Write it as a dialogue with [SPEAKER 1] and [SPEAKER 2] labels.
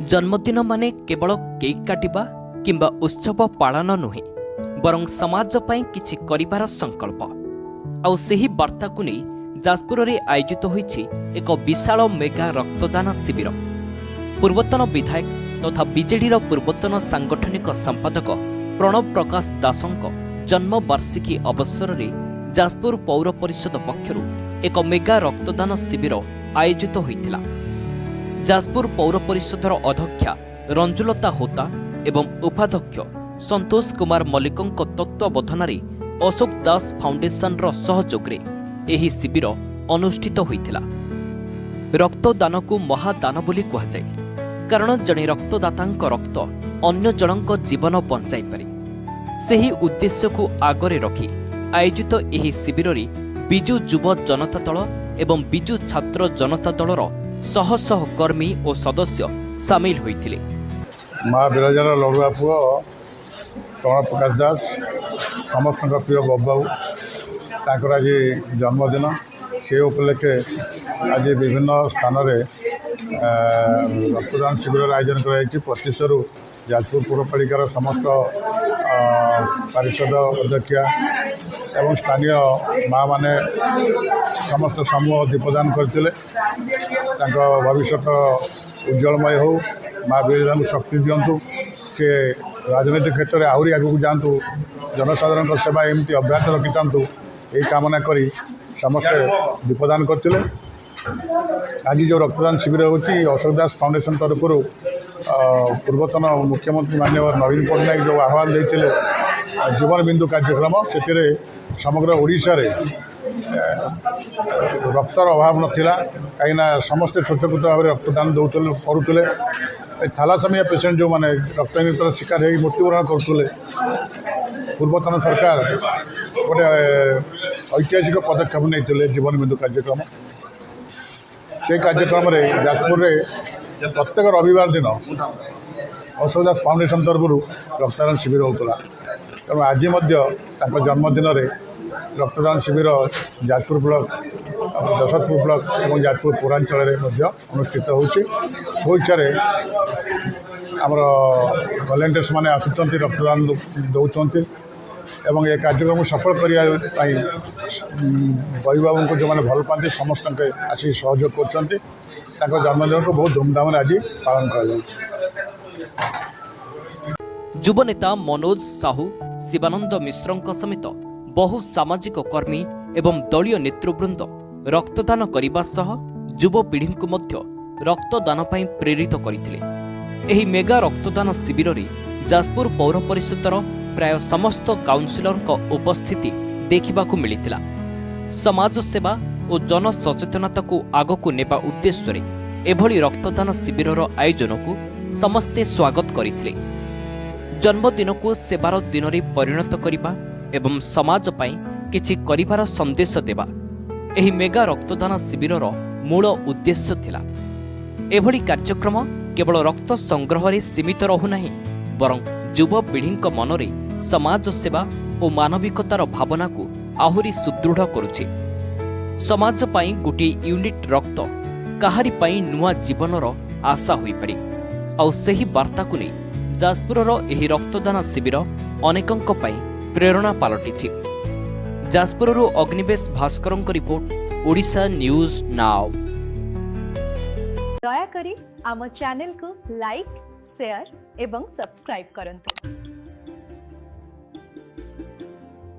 [SPEAKER 1] जन्मदिन माने केवल केक काटिबा किंबा उत्सव पालन नुहे बरं समाज पई किछि करिबार संकल्प आउ सेही वार्ता को नहीं जाजपुर रे आयोजित होईछि एक विशाल मेगा रक्तदान शिविर। पूर्वतन विधायक तथा बीजेडीर पूर्वतन सांगठनिक संपादक प्रणव प्रकाश दासंक जन्म वार्षिकी अवसर रे जाजपुर पौर परिषद पक्षरु एक मेगा रक्तदान शिविर आयोजित होईथिला। जाजपुर पौर परिषदर अध्यक्षा रंजुलता होता एवं उपाध्यक्ष संतोष कुमार मल्लिकଙ୍କ तत्वावधान अशोक दास फाउंडेशन सहयोग एही शिविर अनुष्ठित होईथिला। रक्तदान को महादान बोली कहुए कारण जड़े रक्तदातांक रक्त अन्य जनक जीवन बंचाई पारे। सेही उद्देश्य को आगरे रखी आयोजित एही शिविर रे बिजु युव जनता दल एवं बिजु छात्र जनता दलर शह शह कर्मी और सदस्य सामिल होइथिले।
[SPEAKER 2] माँ विरजार लड़ुआ पुओ प्रणव प्रकाश दास समस्त प्रिय बबू ताकर आज जन्मदिन से उपलक्षे आज विभिन्न स्थान में रक्तदान शिविर आयोजन कर जाजपुर पौरपालिकार समस्त पारिषद अध्यक्षा एवं स्थानीय माँ माने समस्त समूह दीपदान करते भविष्य उज्जवलमय हो माँ विरजा शक्ति दिंतु से राजनीतिक क्षेत्र में आहरी आगू जातु जनसाधारण सेवा एमती अभ्यास रखी था यही कामना करी समस्ते दीपदान करते। आज जो रक्तदान शिविर होची अशोक दास फाउंडेशन तरफ पूर्वतन मुख्यमंत्री माननीय नवीन पट्टनायक जो आह्वान देते जीवन बिंदु कार्यक्रम से समग्र ओडिशा रे रक्तर अभाव नाला कहीं समस्ते स्वच्छकृत भाव में रक्तदान दौले करुले। थैलासेमिया पेसेंट जो मैंने रक्तहीनतार शिकार हो मृत्युवरण करुले पूर्वतन सरकार गोटे ऐतिहासिक पदक्षेप नहीं जीवन बिंदु कार्यक्रम से कार्यक्रम में जाजपुर में प्रत्येक रविवार दिन अशोक दास फाउंडेशन तरफ रक्तदान शिविर होता तेणु आज जन्मदिन में रक्तदान शिविर जाजपुर ब्लॉक जशोदपुर ब्लॉक और जाजपुर पौरांचल अनुष्ठित होची। स्वेच्छा आमर वॉलंटियर्स माने आसुचंती रक्तदान दौरान एवं ये कार्यक्रम सफल करने बई बाबू को जो मैंने भल पाती समस्त आसिक सहयोग कर जन्मदिन को बहुत धूमधाम आज पालन कर।
[SPEAKER 1] युव नेता मनोज साहू शिवानंद मिश्र समेत बहु सामाजिक कर्मी एवं दलीय नेतृवृंद रक्तदान करने सह युव पीढ़ी को मध्य रक्तदान पई प्रेरित करथिले। एही मेगा रक्तदान शिविर रे जाजपुर पौर परिषदर प्राय समस्त काउंसिलर उपस्थिति देखा मिलता। समाज सेवा और जन सचेतनता को आगक नेबा उद्देश्य रे एभली रक्तदान शिविर आयोजन को समस्ते स्वागत करथिले। जन्मदिन को सेवार दिन में परिणत करने एवं समाज पई किछि करिबार संदेश देवा एही मेगा रक्तदान शिविर मूल उद्देश्य थिला। एभली कार्यक्रम केवल रक्त संग्रह रे सीमित रहुनाही बरं युव पीढ़ी मन में समाज सेवा और मानविकतार भावना को आहुरी सुदृढ़ करुछि। समाज पई गोटे यूनिट रक्त काहारी पई नुआ जीवनर आशा होई पारे आउ सेही वार्ता को नहीं जाजपुरर एही रक्तदान शिविर अनेकंक पई प्रेरणा पलटिछि। जाजपुरରୁ अग्निवेश भास्करଙ୍କ रिपोर्ट ओडिशा न्यूज नाउ।
[SPEAKER 3] दयाकरी आम चैनल को लाइक शेयर एवं सब्सक्राइब करंतु।